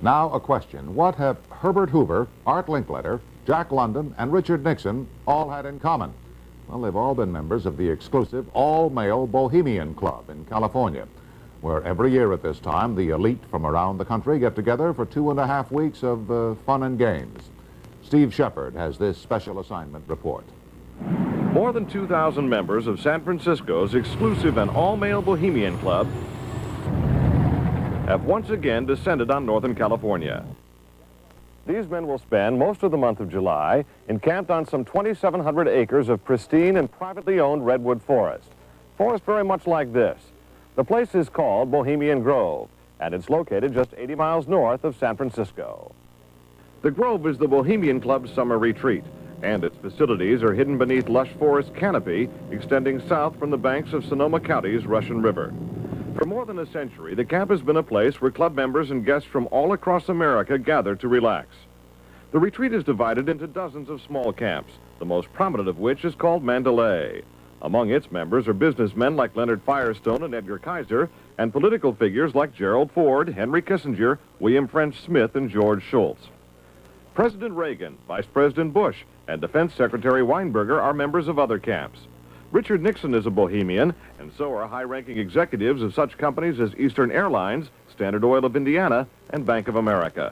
Now a question. What have Herbert Hoover, Art Linkletter, Jack London, and Richard Nixon all had in common? Well, they've all been members of the exclusive all-male Bohemian Club in California, where every year at this time, the elite from around the country get together for 2.5 weeks of fun and games. Steve Shepard has this special assignment report. More than 2,000 members of San Francisco's exclusive and all-male Bohemian Club have once again descended on Northern California. These men will spend most of the month of July encamped on some 2,700 acres of pristine and privately owned redwood forest. Forest very much like this. The place is called Bohemian Grove, and it's located just 80 miles north of San Francisco. The Grove is the Bohemian Club's summer retreat, and its facilities are hidden beneath lush forest canopy extending south from the banks of Sonoma County's Russian River. For more than a century, the camp has been a place where club members and guests from all across America gather to relax. The retreat is divided into dozens of small camps, the most prominent of which is called Mandalay. Among its members are businessmen like Leonard Firestone and Edgar Kaiser, and political figures like Gerald Ford, Henry Kissinger, William French Smith, and George Shultz. President Reagan, Vice President Bush, and Defense Secretary Weinberger are members of other camps. Richard Nixon is a Bohemian, and so are high-ranking executives of such companies as Eastern Airlines, Standard Oil of Indiana, and Bank of America.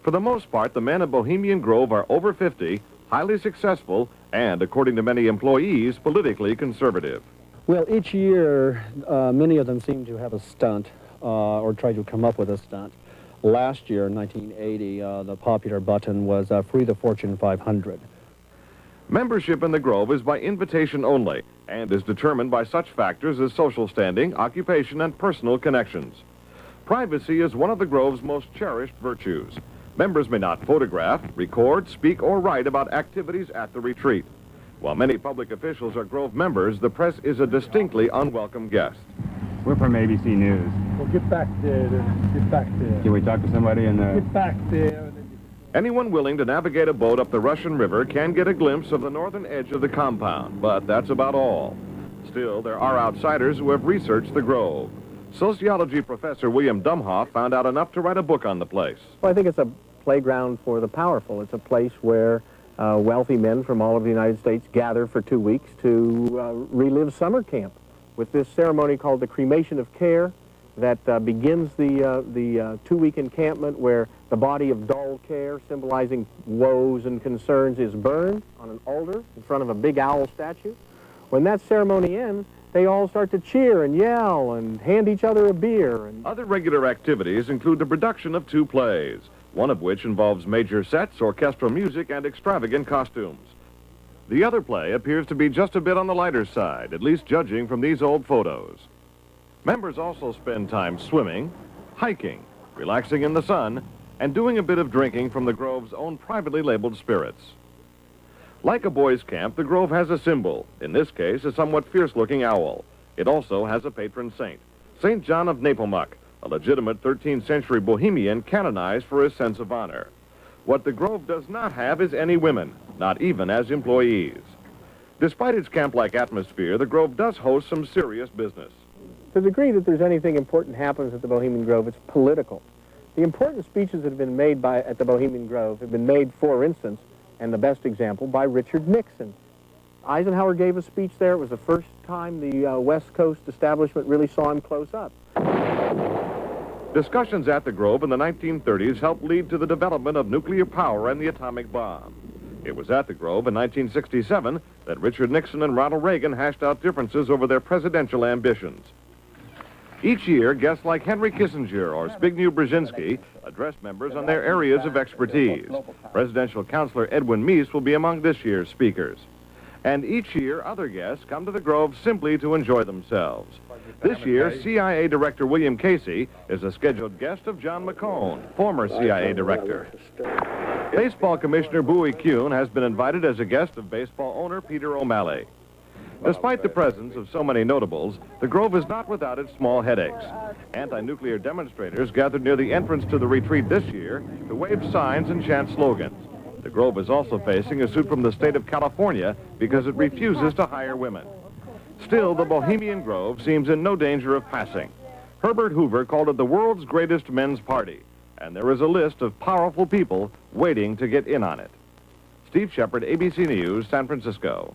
For the most part, the men of Bohemian Grove are over 50, highly successful, and, according to many employees, politically conservative. Well, each year, many of them seem to have a stunt or try to come up with a stunt. Last year, in 1980, the popular button was Free the Fortune 500. Membership in the Grove is by invitation only and is determined by such factors as social standing, occupation, and personal connections. Privacy is one of the Grove's most cherished virtues. Members may not photograph, record, speak, or write about activities at the retreat. While many public officials are Grove members, the press is a distinctly unwelcome guest. We're from ABC News. Well, get back there. Get back there. Can we talk to somebody in the... Get back there. Anyone willing to navigate a boat up the Russian River can get a glimpse of the northern edge of the compound, but that's about all. Still, there are outsiders who have researched the Grove. Sociology professor William Dumhoff found out enough to write a book on the place. Well, I think it's a playground for the powerful. It's a place where wealthy men from all of the United States gather for 2 weeks to relive summer camp with this ceremony called the cremation of care that begins the 2-week encampment where the body of dull care, symbolizing woes and concerns, is burned on an altar in front of a big owl statue. When that ceremony ends, they all start to cheer and yell and hand each other a beer. Other regular activities include the production of 2 plays, one of which involves major sets, orchestral music, and extravagant costumes. The other play appears to be just a bit on the lighter side, at least judging from these old photos. Members also spend time swimming, hiking, relaxing in the sun, and doing a bit of drinking from the Grove's own privately labeled spirits. Like a boys' camp, the Grove has a symbol, in this case a somewhat fierce-looking owl. It also has a patron saint, St. John of Nepomuk, a legitimate 13th century Bohemian canonized for his sense of honor. What the Grove does not have is any women, not even as employees. Despite its camp-like atmosphere, the Grove does host some serious business. To the degree that there's anything important happens at the Bohemian Grove, it's political. The important speeches that have been made at the Bohemian Grove have been made, for instance, and the best example, by Richard Nixon. Eisenhower gave a speech there. It was the first time the West Coast establishment really saw him close up. Discussions at the Grove in the 1930s helped lead to the development of nuclear power and the atomic bomb. It was at the Grove in 1967 that Richard Nixon and Ronald Reagan hashed out differences over their presidential ambitions. Each year, guests like Henry Kissinger or Zbigniew Brzezinski address members on their areas of expertise. Presidential counselor Edwin Meese will be among this year's speakers. And each year, other guests come to the Grove simply to enjoy themselves. This year, CIA Director William Casey is a scheduled guest of John McCone, former CIA Director. Baseball Commissioner Bowie Kuhn has been invited as a guest of baseball owner Peter O'Malley. Despite the presence of so many notables, the Grove is not without its small headaches. Anti-nuclear demonstrators gathered near the entrance to the retreat this year to wave signs and chant slogans. The Grove is also facing a suit from the state of California because it refuses to hire women. Still, the Bohemian Grove seems in no danger of passing. Herbert Hoover called it the world's greatest men's party, and there is a list of powerful people waiting to get in on it. Steve Shepard, ABC News, San Francisco.